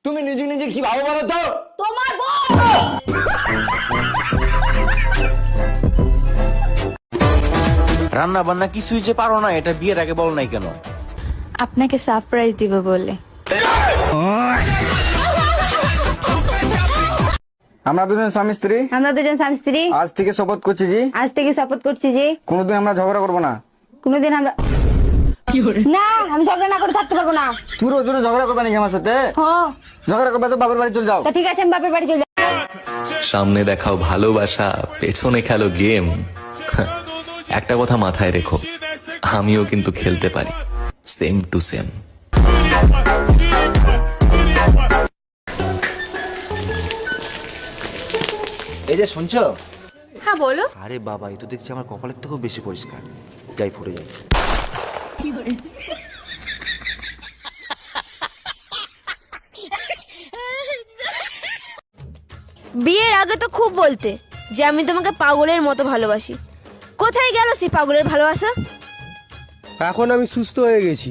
তুমি নিজে নিজে কি ভাবো বলো তো? তোমার বউ। রান্না বান্না কিছুই যে পারো না, এটা বিয়ের আগে বল নাই কেন? আপনাকে সারপ্রাইজ দিব বলে। আমরা দুজন স্বামী স্ত্রী আজ থেকে শপথ করছি যে কোনোদিন আমরা ঝগড়া করবো না। কোনোদিন আমরা না, আমি ঝগড়া না করে থাকতে পারবো না। তুই রোজ রোজ ঝগড়া করবে নাকি আমার সাথে? হ্যাঁ, ঝগড়া করবে তো বাপের বাড়ি চলে যাও। তা ঠিক আছে, আমি বাপের বাড়ি চলে যাবো। সামনে দেখাও ভালোবাসা, পেছনে খেলো গেম। একটা কথা মাথায় রেখো, আমিও কিন্তু খেলতে পারি, সেম টু সেম। এই যে শুনছো? হ্যাঁ বলো। আরে বাবা, এই তো দেখছি আমার কপালের থেকেও বেশি পরিষ্কার। যাই ফুটে যাই। বিয়ের আগে তো খুব বলতে যে আমি তোমাকে পাগলের মতো ভালোবাসি। কোথায় গেল সেই পাগলের ভালোবাসা? এখন আমি সুস্থ হয়ে গেছি।